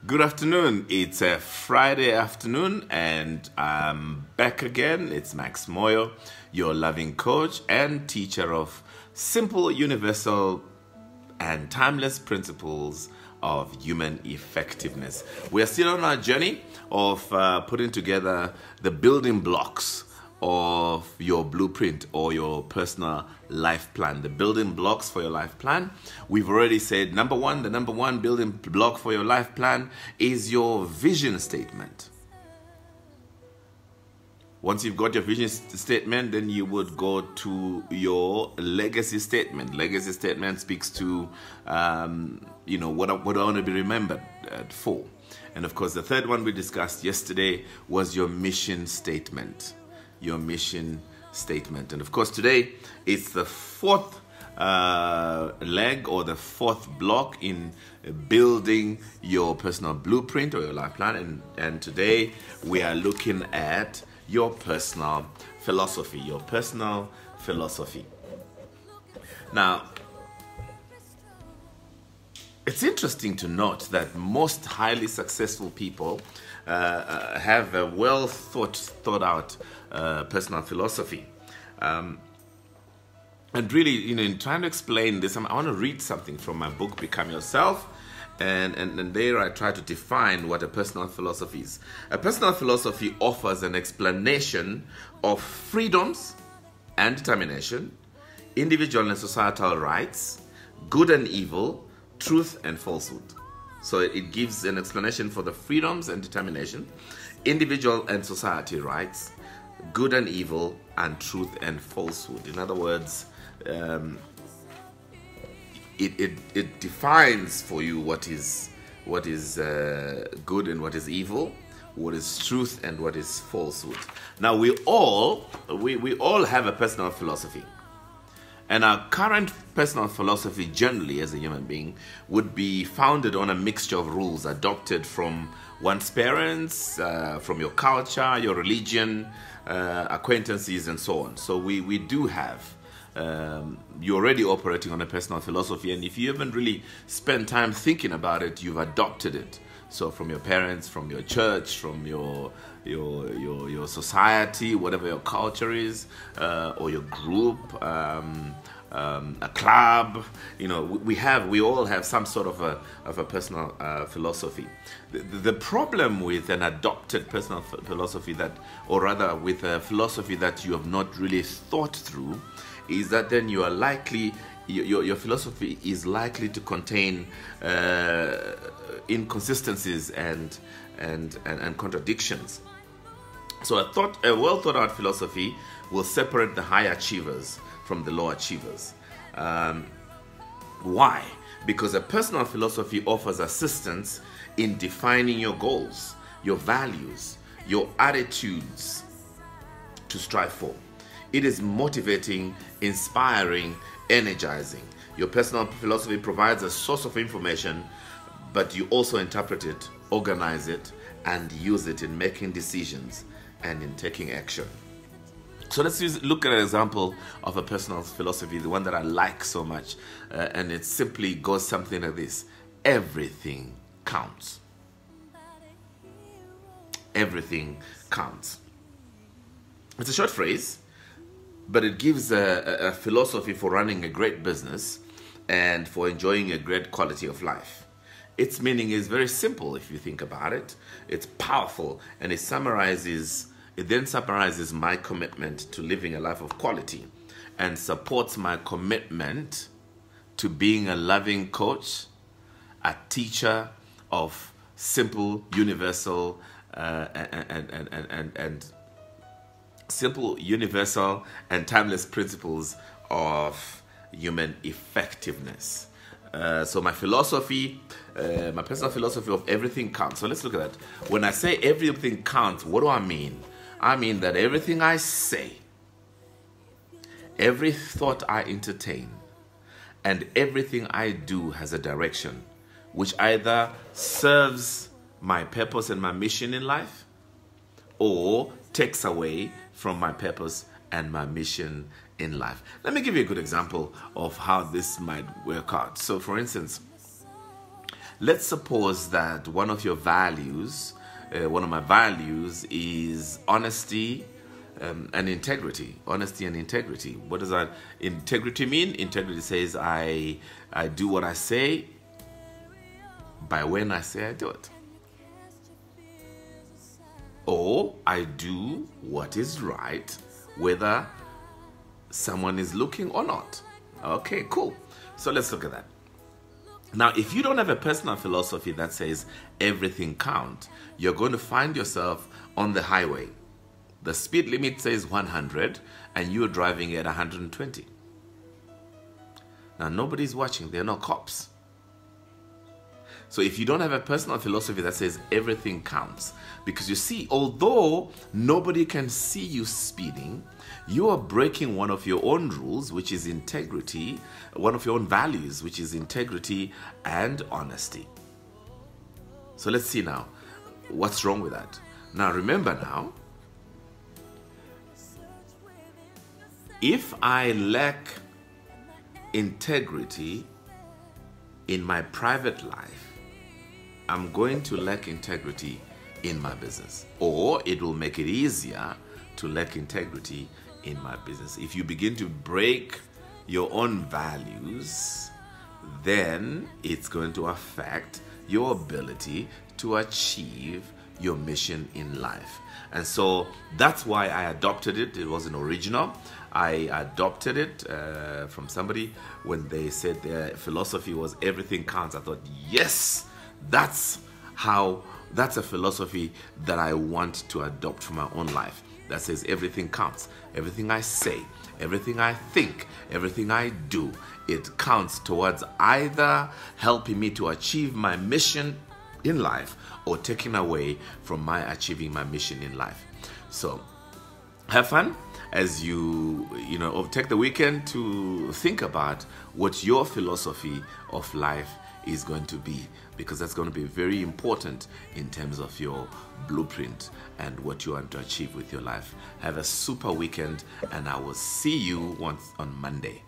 Good afternoon. It's a Friday afternoon and I'm back again. It's Max Moyo, your loving coach and teacher of simple, universal, and timeless principles of human effectiveness. We are still on our journey of putting together the building blocks of your blueprint or your personal life plan, the building blocks for your life plan. We've already said the number one building block for your life plan is your vision statement. Once you've got your vision statement, then you would go to your legacy statement. Legacy statement speaks to, what I want to be remembered for. And of course, the third one we discussed yesterday was your mission statement. Your mission statement. And of course, today it's the fourth leg or the fourth block in building your personal blueprint or your life plan. And today we are looking at your personal philosophy. Your personal philosophy. Now, it's interesting to note that most highly successful people have a well thought out personal philosophy. And really, in trying to explain this, I want to read something from my book, Become Yourself. And there I try to define what a personal philosophy is. A personal philosophy offers an explanation of freedoms and determination, individual and societal rights, good and evil, truth and falsehood. So it gives an explanation for the freedoms and determination, individual and society rights, good and evil, and truth and falsehood. In other words, it defines for you what is good and what is evil, what is truth and what is falsehood. Now we all have a personal philosophy. And our current personal philosophy generally as a human being would be founded on a mixture of rules adopted from one's parents, from your culture, your religion, acquaintances, and so on. So we do have, you're already operating on a personal philosophy, and if you haven't really spent time thinking about it, you've adopted it. So from your parents, from your church, from your society, whatever your culture is, or your group, a club, we all have some sort of a personal philosophy. The problem with an adopted personal philosophy or rather with a philosophy that you have not really thought through, is that then you are likely, your philosophy is likely to contain inconsistencies and contradictions. So a well thought out philosophy will separate the high achievers from the low achievers. Why? Because a personal philosophy offers assistance in defining your goals, your values, your attitudes to strive for. It is motivating, inspiring, energizing. Your personal philosophy provides a source of information, but you also interpret it, organize it, and use it in making decisions and in taking action. So let's look at an example of a personal philosophy, the one that I like so much, and it simply goes something like this: everything counts. Everything counts. It's a short phrase, but it gives a philosophy for running a great business and for enjoying a great quality of life. Its meaning is very simple if you think about it. It's powerful, and it then summarizes my commitment to living a life of quality and supports my commitment to being a loving coach, a teacher of simple, universal, and timeless principles of human effectiveness. So my philosophy, my personal philosophy of everything counts. So let's look at that. When I say everything counts, what do I mean? I mean that everything I say, every thought I entertain, and everything I do has a direction, which either serves my purpose and my mission in life, or takes away from my purpose and my mission in life. Let me give you a good example of how this might work out. So for instance, let's suppose that one of your values, one of my values is honesty and integrity. Honesty and integrity. What does that integrity mean? Integrity says I do what I say by when I say I do it. Or I do what is right, whether someone is looking or not. Okay, cool. So let's look at that. Now, if you don't have a personal philosophy that says everything counts, you're going to find yourself on the highway. The speed limit says 100 and you're driving at 120. Now, nobody's watching. There are no cops. So if you don't have a personal philosophy that says everything counts, because you see, although nobody can see you speeding, you are breaking one of your own rules, which is integrity, one of your own values, which is integrity and honesty. So let's see now, what's wrong with that? Now remember now, if I lack integrity in my private life, I'm going to lack integrity in my business, or it will make it easier to lack integrity in my business. If you begin to break your own values, then it's going to affect your ability to achieve your mission in life. And so that's why I adopted it. It wasn't original. I adopted it from somebody when they said their philosophy was everything counts. I thought, yes, that's a philosophy that I want to adopt for my own life. That says everything counts. Everything I say, everything I think, everything I do, it counts towards either helping me to achieve my mission in life or taking away from my achieving my mission in life. So have fun as you take the weekend to think about what your philosophy of life is going to be, because that's going to be very important in terms of your blueprint and what you want to achieve with your life. Have a super weekend, and I will see you once on Monday.